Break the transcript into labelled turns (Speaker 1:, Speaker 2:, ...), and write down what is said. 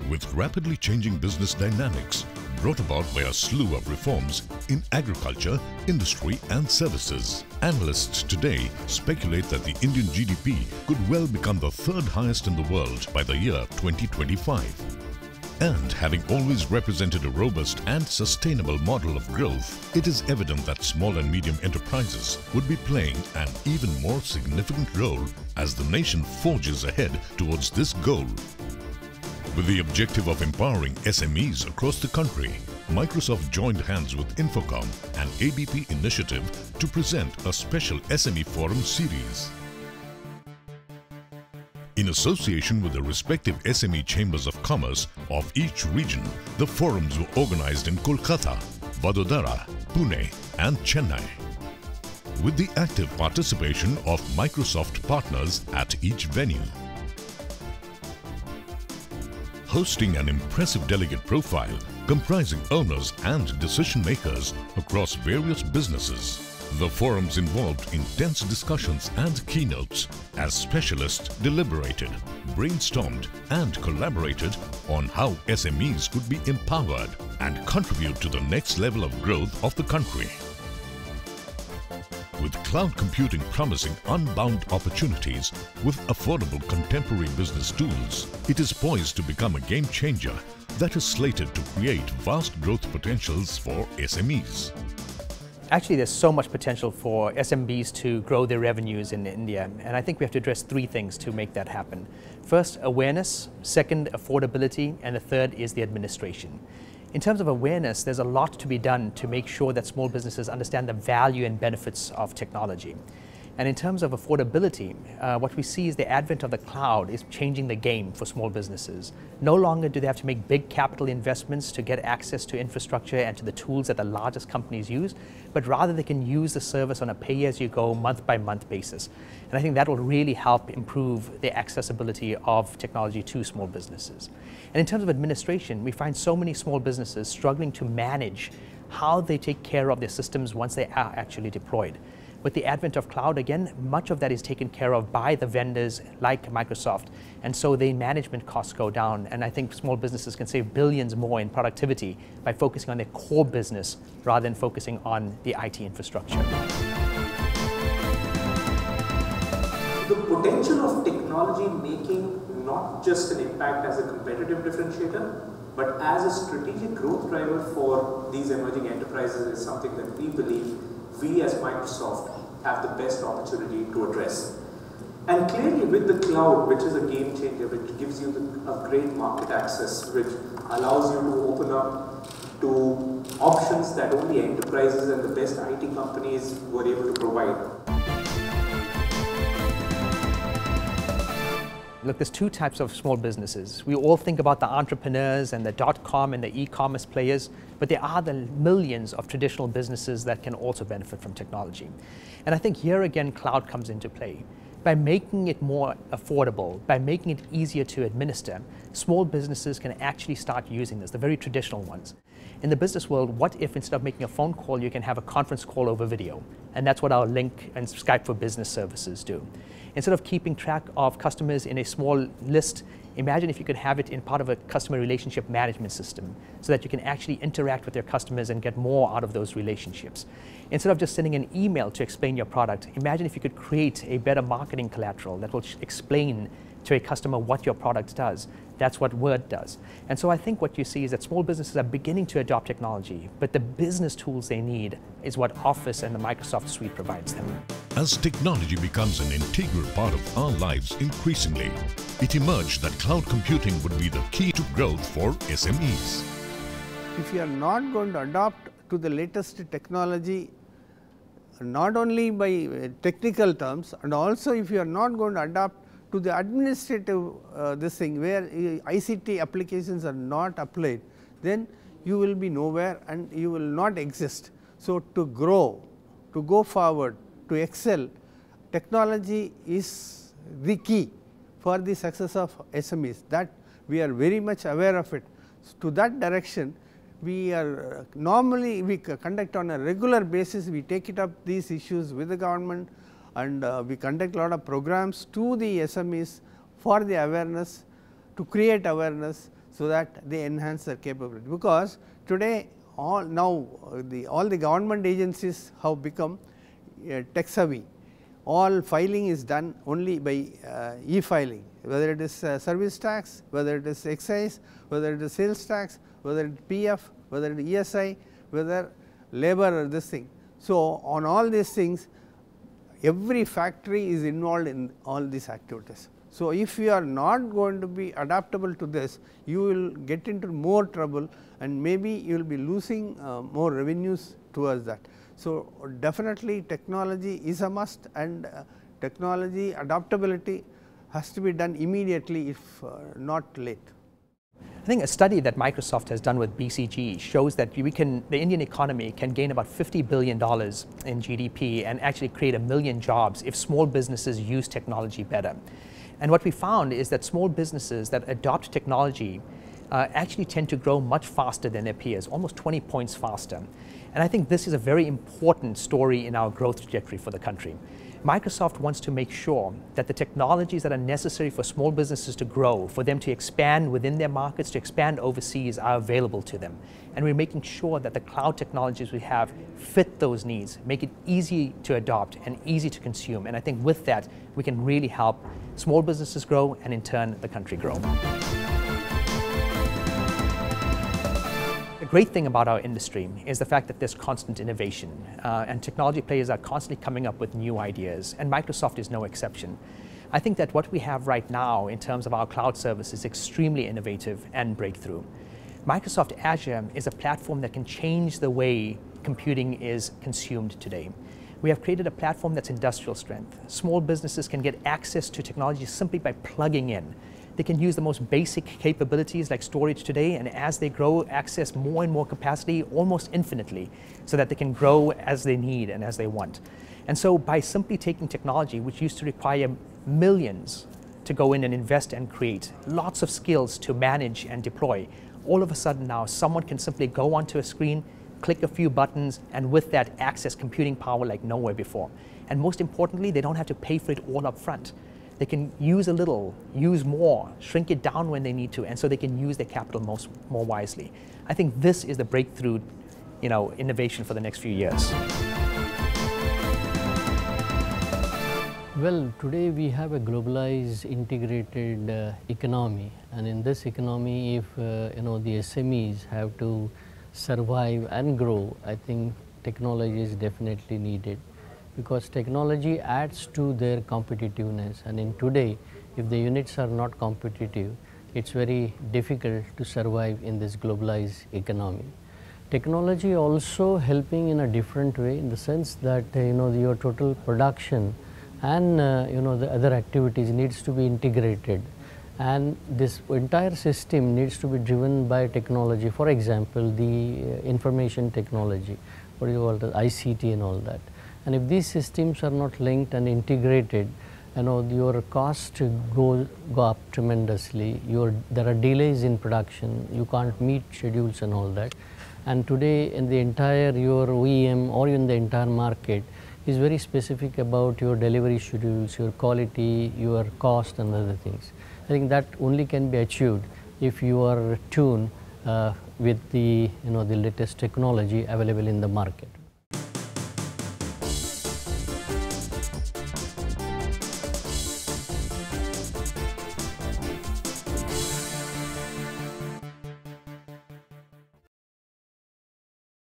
Speaker 1: With rapidly changing business dynamics brought about by a slew of reforms in agriculture, industry and services, analysts today speculate that the Indian GDP could well become the third highest in the world by the year 2025. And having always represented a robust and sustainable model of growth, it is evident that small and medium enterprises would be playing an even more significant role as the nation forges ahead towards this goal. With the objective of empowering SMEs across the country, Microsoft joined hands with INFOCOM and ABP Initiative to present a special SME Forum series. In association with the respective SME chambers of commerce of each region, the forums were organized in Kolkata, Vadodara, Pune and Chennai, with the active participation of Microsoft partners at each venue. Hosting an impressive delegate profile comprising owners and decision makers across various businesses, the forums involved intense discussions and keynotes as specialists deliberated, brainstormed and collaborated on how SMEs could be empowered and contribute to the next level of growth of the country. With cloud computing promising unbound opportunities with affordable contemporary business tools, it is poised to become a game changer that is slated to create vast growth potentials for SMEs.
Speaker 2: Actually, there's so much potential for SMBs to grow their revenues in India, and I think we have to address three things to make that happen. First, awareness. Second, affordability. And the third is the administration. In terms of awareness, there's a lot to be done to make sure that small businesses understand the value and benefits of technology. And in terms of affordability, what we see is the advent of the cloud is changing the game for small businesses. No longer do they have to make big capital investments to get access to infrastructure and to the tools that the largest companies use, but rather they can use the service on a pay-as-you-go, month-by-month basis. And I think that will really help improve the accessibility of technology to small businesses. And in terms of administration, we find so many small businesses struggling to manage how they take care of their systems once they are actually deployed. With the advent of cloud, again, much of that is taken care of by the vendors like Microsoft, and so the management costs go down, and I think small businesses can save billions more in productivity by focusing on their core business rather than focusing on the IT infrastructure.
Speaker 3: The potential of technology making not just an impact as a competitive differentiator, but as a strategic growth driver for these emerging enterprises is something that we believe we as Microsoft have the best opportunity to address. And clearly with the cloud, which is a game changer, which gives you a great market access, which allows you to open up to options that only enterprises and the best IT companies were able to provide.
Speaker 2: Look, there's two types of small businesses. We all think about the entrepreneurs and the .com and the e-commerce players, but there are the millions of traditional businesses that can also benefit from technology. And I think here again, cloud comes into play. By making it more affordable, by making it easier to administer, small businesses can actually start using this, the very traditional ones. In the business world, what if instead of making a phone call, you can have a conference call over video? And that's what our Link and Skype for Business services do. Instead of keeping track of customers in a small list, imagine if you could have it in part of a customer relationship management system so that you can actually interact with your customers and get more out of those relationships. Instead of just sending an email to explain your product, imagine if you could create a better marketing collateral that will explain to a customer what your product does. That's what Word does. And so I think what you see is that small businesses are beginning to adopt technology, but the business tools they need is what Office and the Microsoft suite provides them.
Speaker 1: As technology becomes an integral part of our lives increasingly, it emerged that cloud computing would be the key to growth for SMEs.
Speaker 4: If you are not going to adopt to the latest technology, not only by technical terms, and also if you are not going to adapt to the administrative this thing where ICT applications are not applied, then you will be nowhere and you will not exist. So, to grow, to go forward, to excel, technology is the key for the success of SMEs, that we are very much aware of it. So, to that direction, we are normally we conduct on a regular basis, we take it up these issues with the government, and we conduct a lot of programs to the SMEs for the awareness, to create awareness, so that they enhance their capability. Because today all the government agencies have become tech savvy. All filing is done only by e-filing, whether it is service tax, whether it is excise, whether it is sales tax, whether it is PF, whether it is ESI, whether labor or this thing. So, on all these things, every factory is involved in all these activities. So, if you are not going to be adaptable to this, you will get into more trouble and maybe you will be losing more revenues towards that. So, definitely technology is a must, and technology adaptability has to be done immediately, if not late.
Speaker 2: I think a study that Microsoft has done with BCG shows that the Indian economy can gain about $50 billion in GDP and actually create 1 million jobs if small businesses use technology better. And what we found is that small businesses that adopt technology actually tend to grow much faster than their peers, almost 20 points faster. And I think this is a very important story in our growth trajectory for the country. Microsoft wants to make sure that the technologies that are necessary for small businesses to grow, for them to expand within their markets, to expand overseas, are available to them. And we're making sure that the cloud technologies we have fit those needs, make it easy to adopt and easy to consume. And I think with that, we can really help small businesses grow and in turn the country grow. The great thing about our industry is the fact that there's constant innovation and technology players are constantly coming up with new ideas, and Microsoft is no exception. I think that what we have right now in terms of our cloud service is extremely innovative and breakthrough. Microsoft Azure is a platform that can change the way computing is consumed today. We have created a platform that's industrial strength. Small businesses can get access to technology simply by plugging in. They can use the most basic capabilities like storage today, and as they grow, access more and more capacity almost infinitely, so that they can grow as they need and as they want. And so by simply taking technology, which used to require millions to go in and invest and create, lots of skills to manage and deploy, all of a sudden now someone can simply go onto a screen, click a few buttons, and with that access computing power like nowhere before. And most importantly, they don't have to pay for it all up front. They can use a little, use more, shrink it down when they need to, and so they can use their capital more wisely. I think this is the breakthrough, innovation for the next few years.
Speaker 5: Well, today we have a globalized, integrated economy, and in this economy, if the SMEs have to survive and grow, I think technology is definitely needed, because technology adds to their competitiveness, and in today, if the units are not competitive, it's very difficult to survive in this globalized economy. Technology also helping in a different way, in the sense that your total production and the other activities needs to be integrated, and this entire system needs to be driven by technology. For example, the information technology, what you call the ICT and all that. And if these systems are not linked and integrated, your costs go up tremendously. There are delays in production. You can't meet schedules and all that. And today, in the entire your OEM or in the entire market is very specific about your delivery schedules, your quality, your cost, and other things. I think that only can be achieved if you are tuned with the the latest technology available in the market.